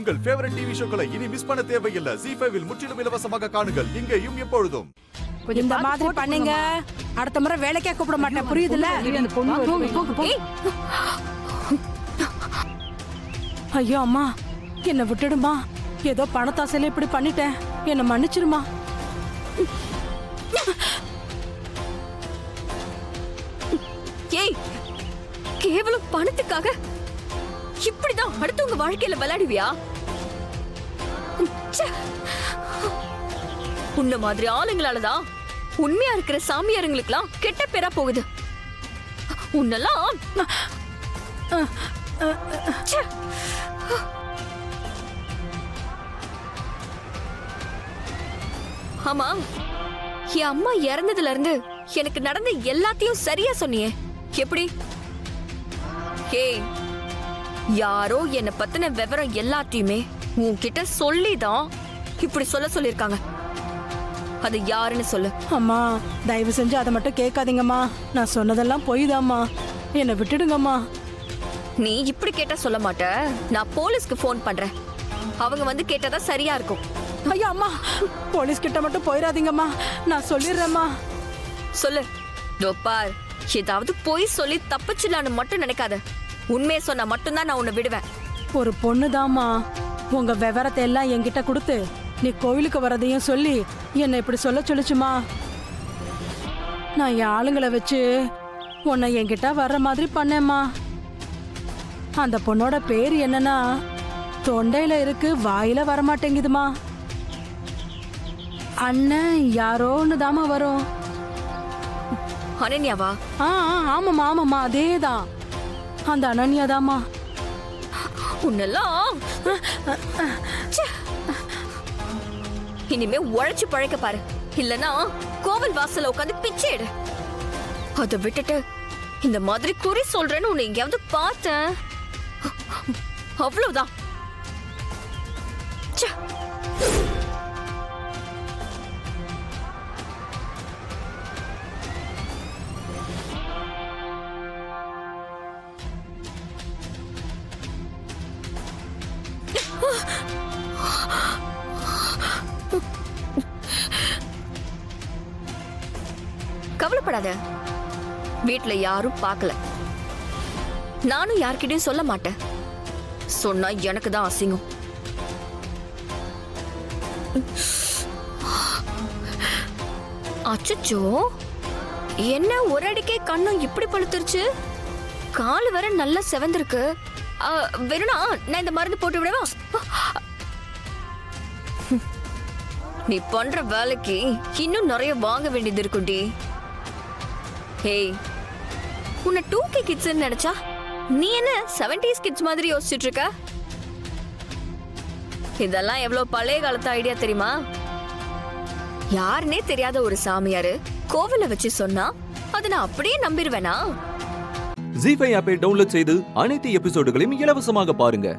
உங்கள் favourite TV ஷோக்களை இனி miss பண்ண தேவையில்லை. ZEE5 இல் முற்றிலும் இலவசமாக காணுங்கள். இங்கேயும் எப்பொழுதும். இந்த மாதிரி பண்ணீங்க அடுத்த முறை வேலைக்கே கூப்பிட மாட்டேன், புரியுதுல்ல? ஐயோ அம்மா, என்ன விட்டுடுமா. ஏதோ பணத்தாசையில இப்படி பண்ணிட்டேன், என்ன மன்னிச்சிருமா. ஏய், கேவலம் பணத்துக்காக இப்படிதான் அடுத்தவங்க வாழ்க்கையில விளையாடுவியா? உன்ன மாதிரி ஆளுங்களாலதான் உண்மையா இருக்கிற சாமியாருங்களுக்கெல்லாம் கெட்ட பேரா போகுது. உன்னெல்லாம் ஆமா, என் அம்மா இறந்ததுல இருந்து எனக்கு நடந்த எல்லாத்தையும் சரியா சொன்னியே, எப்படி? ஏய், யாரோ என்ன பத்தின விவரம் எல்லாத்தையுமே உன்கிட்ட சொல்லிதான் இப்படி சொல்லிருக்காங்க. அது யாருன்னு சொல்லு. அம்மா தயவு செஞ்சு அதை மட்டும் கேட்காதீங்கம்மா. நான் சொன்னதெல்லாம் பொய் தாம்மா, என்னை விட்டுடுங்கம்மா. நீ இப்படி கேட்டா சொல்ல மாட்ட. நான் போலீஸ்க்கு போன் பண்றேன், அவங்க வந்து கேட்டாதான் சரியா இருக்கும். ஐயா அம்மா, போலீஸ் கிட்ட மட்டும் போயிடாதீங்கம்மா, நான் சொல்லிடுறேம்மா. சொல்லு. பார், ஏதாவது பொய் சொல்லி தப்பிச்சிடலான்னு மட்டும் நினைக்காத. உண்மையை சொன்னா மட்டும்தான் நான் உன்னை விடுவேன். ஒரு பொண்ணுதாம்மா உங்க விவரத்தை எல்லாம் என்கிட்ட கொடுத்து நீ கோவிலுக்கு வரதையும் சொல்லி என்னை இப்படி சொல்லுச்சுமா. நான் என் ஆளுங்களை வச்சு உன்னை என்கிட்ட வர்ற மாதிரி பண்ணேம்மா. அந்த பொண்ணோட பேர் என்னன்னா தொண்டையில இருக்கு, வாயில வரமாட்டேங்குதுமா. அண்ணன் யாரோன்னு தாமா வரும். அனன்யாவா? ஆமாம்மா ஆமாம்மா, அதேதான், அந்த அனன்யா தாமா. உன்னெல்லாம் இனிமே உழைச்சு பழைக்க பாரு, இல்லனா கோவில் வாசல்ல உட்காந்து பிச்சை எடு. அதை விட்டுட்டு இந்த மாதிரி குறி சொல்றேன்னு உன்னை எங்கேயாவது பார்த்தேன், அவ்வளவுதான். கவலைப்படாத, வீட்டுல யாரும் பார்க்கல, நானும் யார்கிட்டயும் சொல்ல மாட்டேன். சொன்னா எனக்கு தான் அசிங்கம். அச்சச்சோ, என்ன ஒரு அடிக்கே கண்ணும் இப்படி பழுத்துருச்சு, கால் வேற நல்லா செவந்திருக்கு. வேணும்னா நான் இந்த மருந்து போட்டு விடவா? நீ பண்ற வேலைக்கு இன்னும் நிறைய வாங்க வேண்டியது இருக்குடி. ஹேய், உன்னை 2K கிட்ஸ் நினைச்சா நீ என்ன 70s கிட்ஸ் மாதிரி யோசிச்சுட்டு இருக்க? இதெல்லாம் எவ்வளவு பழைய காலத்து ஐடியா தெரியுமா? யாருன்னே தெரியாத ஒரு சாமியாரு கோவில வச்சு சொன்னா அதை நான் அப்படியே நம்பிடுவேனா? ZEE5 ஆப்பை டவுன்லோட் செய்து அனைத்து எபிசோடுகளையும் இலவசமாக பாருங்க.